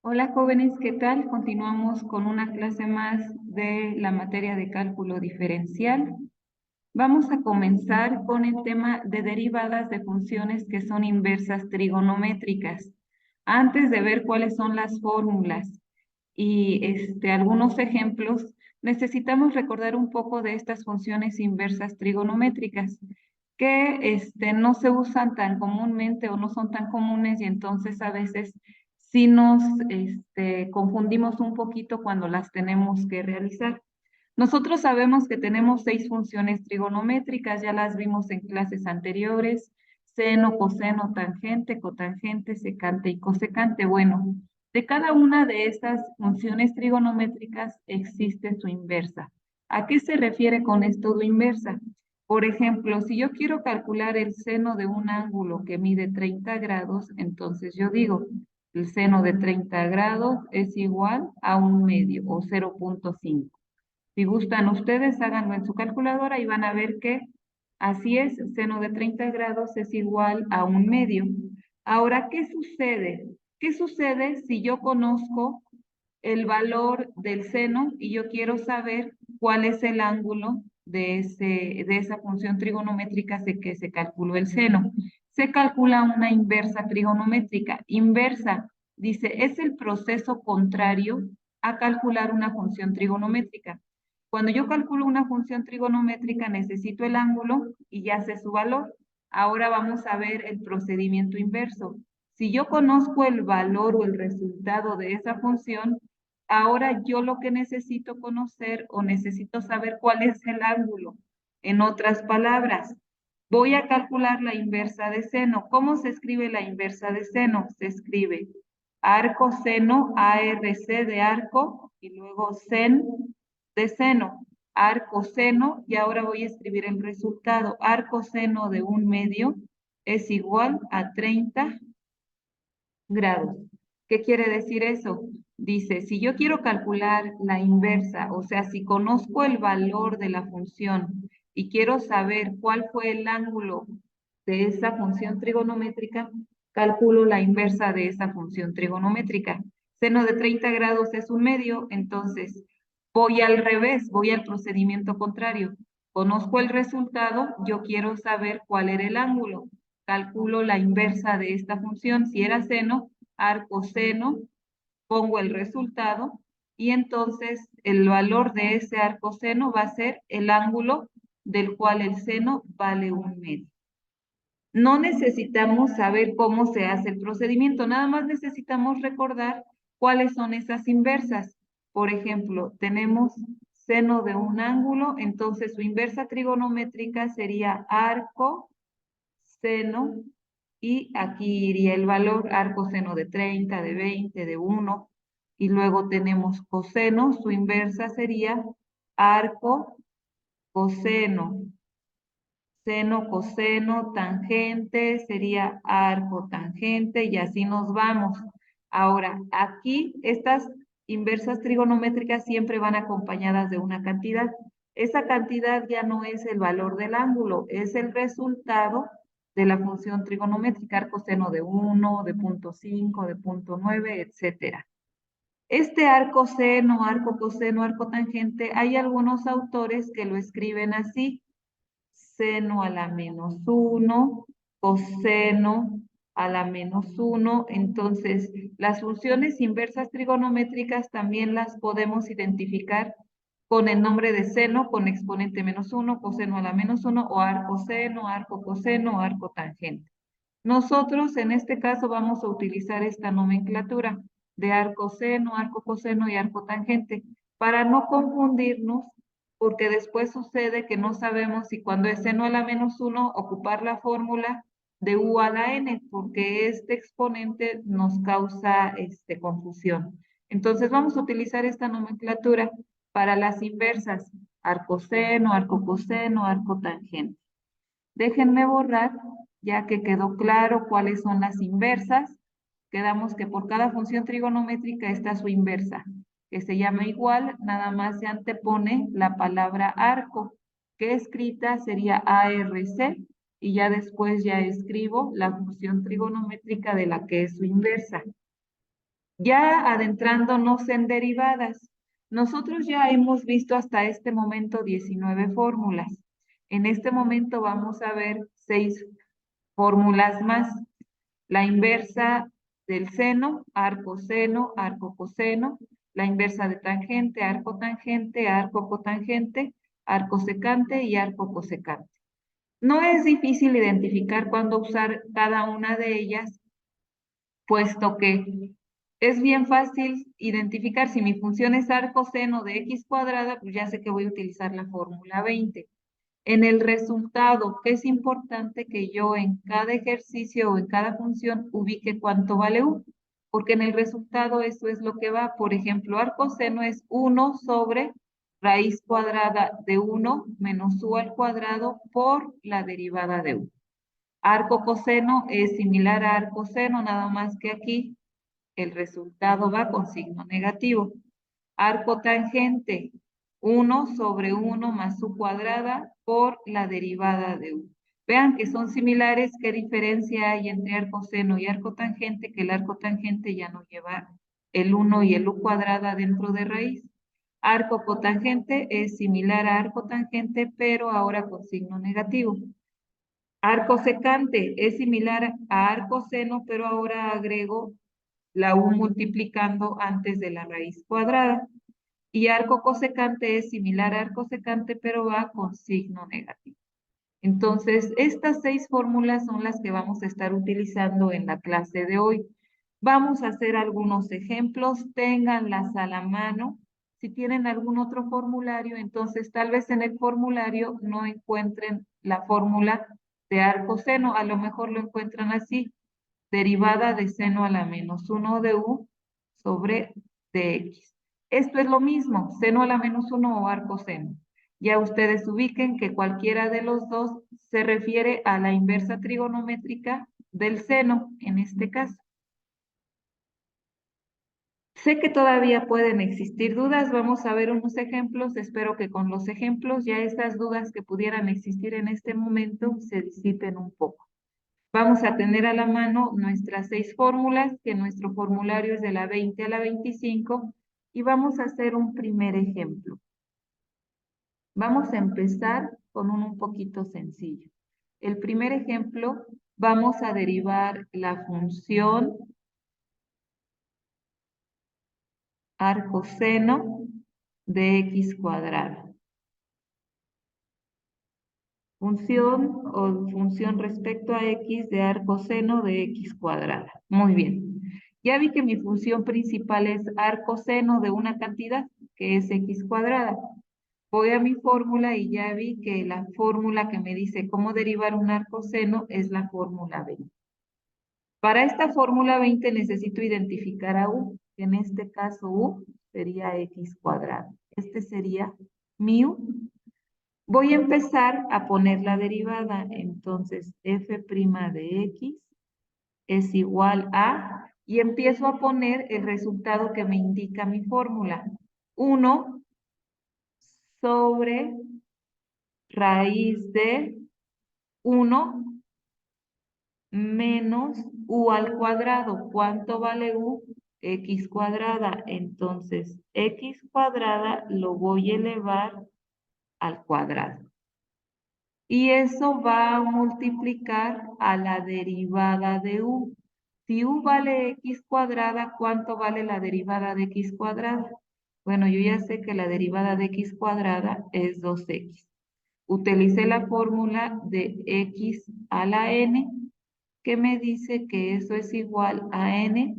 Hola jóvenes, ¿qué tal? Continuamos con una clase más de la materia de cálculo diferencial. Vamos a comenzar con el tema de derivadas de funciones que son inversas trigonométricas. Antes de ver cuáles son las fórmulas y algunos ejemplos, necesitamos recordar un poco de estas funciones inversas trigonométricas que no se usan tan comúnmente o no son tan comunes y entonces a veces sí nos confundimos un poquito cuando las tenemos que realizar. Nosotros sabemos que tenemos 6 funciones trigonométricas, ya las vimos en clases anteriores: seno, coseno, tangente, cotangente, secante y cosecante. Bueno, de cada una de estas funciones trigonométricas existe su inversa. ¿A qué se refiere con esto de inversa? Por ejemplo, si yo quiero calcular el seno de un ángulo que mide 30 grados, entonces yo digo, el seno de 30 grados es igual a 1/2 o 0,5. Si gustan ustedes, háganlo en su calculadora y van a ver que así es, seno de 30 grados es igual a 1/2. Ahora, ¿qué sucede? ¿Qué sucede si yo conozco el valor del seno y yo quiero saber cuál es el ángulo de esa función trigonométrica de que se calculó el seno? Se calcula una inversa trigonométrica. Inversa, dice, es el proceso contrario a calcular una función trigonométrica. Cuando yo calculo una función trigonométrica, necesito el ángulo y ya sé su valor. Ahora vamos a ver el procedimiento inverso. Si yo conozco el valor o el resultado de esa función, ahora yo lo que necesito conocer o necesito saber cuál es el ángulo. En otras palabras, voy a calcular la inversa de seno. ¿Cómo se escribe la inversa de seno? Se escribe arco seno, ARC de arco, y luego sen de seno, arco seno, y ahora voy a escribir el resultado. Arco seno de 1/2 es igual a 30 grados. ¿Qué quiere decir eso? Dice, si yo quiero calcular la inversa, o sea, si conozco el valor de la función y quiero saber cuál fue el ángulo de esa función trigonométrica, calculo la inversa de esa función trigonométrica. Seno de 30 grados es 1/2, entonces voy al revés, voy al procedimiento contrario. Conozco el resultado, yo quiero saber cuál era el ángulo. Calculo la inversa de esta función. Si era seno, arco seno, pongo el resultado y entonces el valor de ese arco seno va a ser el ángulo del cual el seno vale 1/2. No necesitamos saber cómo se hace el procedimiento, nada más necesitamos recordar cuáles son esas inversas. Por ejemplo, tenemos seno de un ángulo, entonces su inversa trigonométrica sería arco seno, y aquí iría el valor arco seno de 30, de 20, de 1, y luego tenemos coseno, su inversa sería arco coseno, seno coseno, tangente sería arco tangente, y así nos vamos. Ahora, aquí estas inversas trigonométricas siempre van acompañadas de una cantidad. Esa cantidad ya no es el valor del ángulo, es el resultado de la función trigonométrica, arco seno de 1, de 0,5, de 0,9, etcétera. Este arco seno, arco coseno, arco tangente, hay algunos autores que lo escriben así: seno a la -1, coseno a la -1. Entonces, las funciones inversas trigonométricas también las podemos identificar con el nombre de seno con exponente -1, coseno a la -1, o arco seno, arco coseno, arco tangente. Nosotros en este caso vamos a utilizar esta nomenclatura de arco seno, arco coseno y arco tangente para no confundirnos, porque después sucede que no sabemos si cuando es seno a la -1 ocupar la fórmula de u a la n, porque este exponente nos causa confusión. Entonces vamos a utilizar esta nomenclatura para las inversas: arco seno, arco coseno, arco tangente. Déjenme borrar, ya que quedó claro cuáles son las inversas. Quedamos que por cada función trigonométrica está su inversa, que se llama igual, nada más se antepone la palabra arco, que escrita sería ARC, y ya después ya escribo la función trigonométrica de la que es su inversa. Ya adentrándonos en derivadas, nosotros ya hemos visto hasta este momento 19 fórmulas. En este momento vamos a ver 6 fórmulas más. La inversa del seno, arco seno, arco coseno, la inversa de tangente, arco tangente, arco cotangente, arco secante y arco cosecante. No es difícil identificar cuándo usar cada una de ellas, puesto que es bien fácil identificar si mi función es arco seno de x cuadrada, pues ya sé que voy a utilizar la fórmula 20. En el resultado, que es importante que yo en cada ejercicio o en cada función ubique cuánto vale u, porque en el resultado eso es lo que va. Por ejemplo, arco seno es 1 sobre raíz cuadrada de 1 menos u al cuadrado por la derivada de u. Arco coseno es similar a arco seno, nada más que aquí el resultado va con signo negativo. Arco tangente, 1 sobre 1 más u cuadrada por la derivada de u. Vean que son similares, ¿qué diferencia hay entre arco seno y arco tangente? Que el arco tangente ya no lleva el 1 y el u cuadrada dentro de raíz. Arco cotangente es similar a arco tangente, pero ahora con signo negativo. Arco secante es similar a arco seno, pero ahora agrego la u multiplicando antes de la raíz cuadrada. Y arco cosecante es similar a arco secante, pero va con signo negativo. Entonces, estas 6 fórmulas son las que vamos a estar utilizando en la clase de hoy. Vamos a hacer algunos ejemplos, ténganlas a la mano. Si tienen algún otro formulario, entonces tal vez en el formulario no encuentren la fórmula de arco seno, a lo mejor lo encuentran así, derivada de seno a la menos 1 de u sobre dx. Esto es lo mismo, seno a la menos 1 o arco seno. Ya ustedes ubiquen que cualquiera de los dos se refiere a la inversa trigonométrica del seno, en este caso. Sé que todavía pueden existir dudas, vamos a ver unos ejemplos, espero que con los ejemplos ya estas dudas que pudieran existir en este momento se disipen un poco. Vamos a tener a la mano nuestras 6 fórmulas, que nuestro formulario es de la 20 a la 25, y vamos a hacer un primer ejemplo. Vamos a empezar con uno un poquito sencillo. El primer ejemplo, vamos a derivar la función arcoseno de x cuadrada. Función respecto a x de arcoseno de x cuadrada. Muy bien. Ya vi que mi función principal es arcoseno de una cantidad, que es x cuadrada. Voy a mi fórmula y ya vi que la fórmula que me dice cómo derivar un arcoseno es la fórmula 20. Para esta fórmula 20 necesito identificar a u. En este caso u sería x cuadrado. Este sería mi u. Voy a empezar a poner la derivada. Entonces, f' de x es igual a, y empiezo a poner el resultado que me indica mi fórmula. 1 sobre raíz de 1 menos u al cuadrado. ¿Cuánto vale u? X cuadrada. Entonces, x cuadrada lo voy a elevar al cuadrado. Y eso va a multiplicar a la derivada de u. Si u vale x cuadrada, ¿cuánto vale la derivada de x cuadrada? Bueno, yo ya sé que la derivada de x cuadrada es 2x. Utilicé la fórmula de x a la n, que me dice que eso es igual a n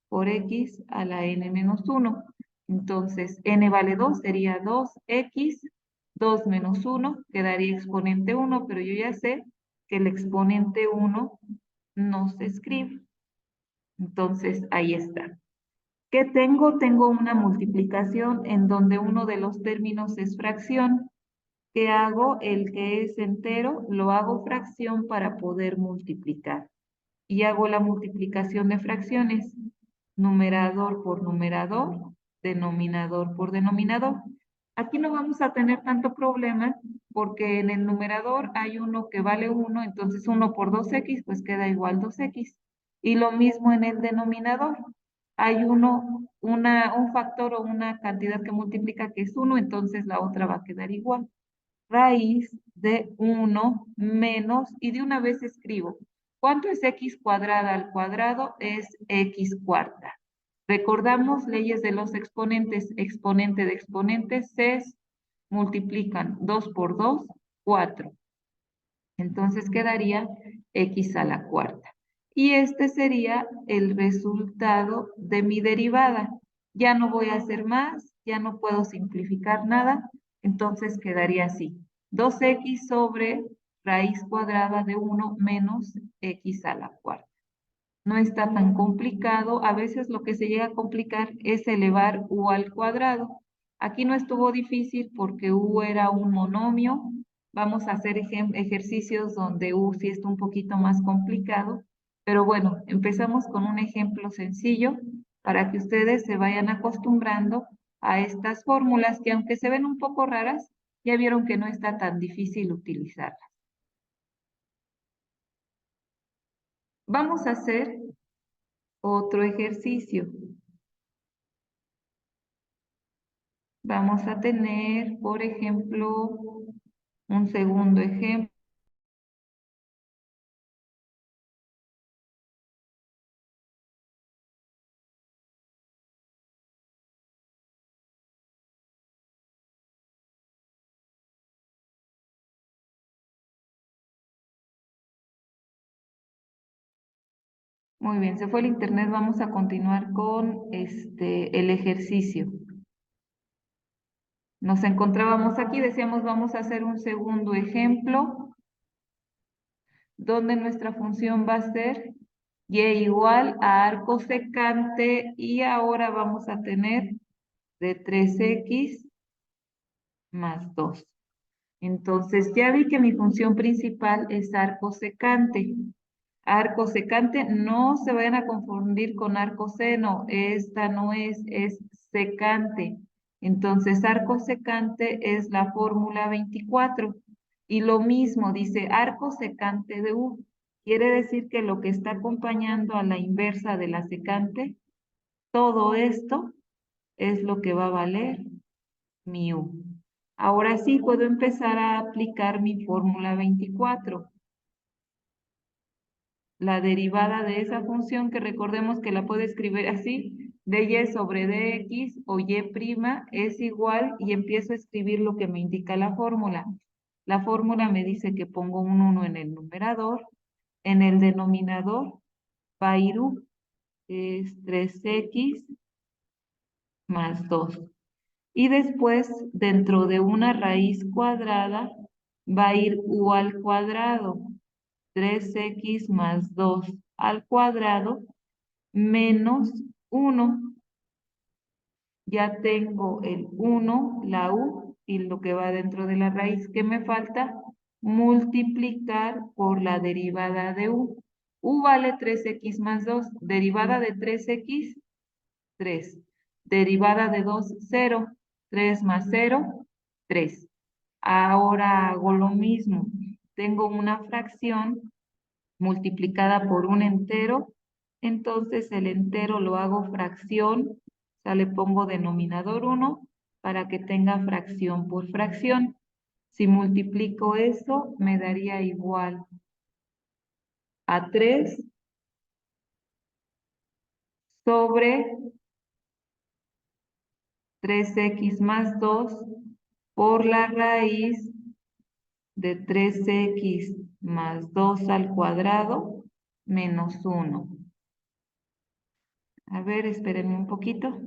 por x a la n menos 1. Entonces, n vale 2, sería 2x, 2 menos 1, quedaría exponente 1, pero yo ya sé que el exponente 1 no se escribe. Entonces, ahí está. ¿Qué tengo? Tengo una multiplicación en donde uno de los términos es fracción. ¿Qué hago? El que es entero, lo hago fracción para poder multiplicar. Y hago la multiplicación de fracciones, numerador por numerador, denominador por denominador. Aquí no vamos a tener tanto problema porque en el numerador hay uno que vale 1, entonces 1 por 2x pues queda igual 2x. Y lo mismo en el denominador. hay un factor o una cantidad que multiplica que es 1, entonces la otra va a quedar igual. Raíz de 1 menos, y de una vez escribo, ¿cuánto es x cuadrada al cuadrado? Es x cuarta. Recordamos leyes de los exponentes, exponente de exponentes, se multiplican 2 por 2, 4. Entonces quedaría x a la cuarta. Y este sería el resultado de mi derivada. Ya no voy a hacer más, ya no puedo simplificar nada, entonces quedaría así. 2x sobre raíz cuadrada de 1 menos x a la cuarta. No está tan complicado. A veces lo que se llega a complicar es elevar u al cuadrado. Aquí no estuvo difícil porque u era un monomio. Vamos a hacer ejercicios donde u sí está un poquito más complicado. Pero bueno, empezamos con un ejemplo sencillo para que ustedes se vayan acostumbrando a estas fórmulas que, aunque se ven un poco raras, ya vieron que no está tan difícil utilizarlas. Vamos a hacer otro ejercicio. Vamos a tener, por ejemplo, un segundo ejemplo. Muy bien, se fue el internet. Vamos a continuar con el ejercicio. Nos encontrábamos aquí, decíamos vamos a hacer un segundo ejemplo donde nuestra función va a ser y igual a arco secante, y ahora vamos a tener de 3x más 2. Entonces ya vi que mi función principal es arco secante. Arco secante, no se vayan a confundir con arco seno, esta no es secante. Entonces, arco secante es la fórmula 24. Y lo mismo dice arco secante de U. Quiere decir que lo que está acompañando a la inversa de la secante, todo esto es lo que va a valer mi U. Ahora sí puedo empezar a aplicar mi fórmula 24. La derivada de esa función, que recordemos que la puedo escribir así, dy sobre dx o y' es igual, y empiezo a escribir lo que me indica la fórmula. La fórmula me dice que pongo un 1 en el numerador, en el denominador va a ir u, es 3x más 2. Y después, dentro de una raíz cuadrada, va a ir u al cuadrado, 3x más 2 al cuadrado, menos 1. Ya tengo el 1, la u, y lo que va dentro de la raíz. ¿Qué me falta? Multiplicar por la derivada de u. U vale 3x más 2. Derivada de 3x, 3. Derivada de 2, 0. 3 más 0, 3. Ahora hago lo mismo. Tengo una fracción multiplicada por un entero, entonces el entero lo hago fracción, o sea, le pongo denominador 1 para que tenga fracción por fracción. Si multiplico eso, me daría igual a 3 sobre 3x más 2 por la raíz de 3x más 2 al cuadrado menos 1. A ver, espérenme un poquito.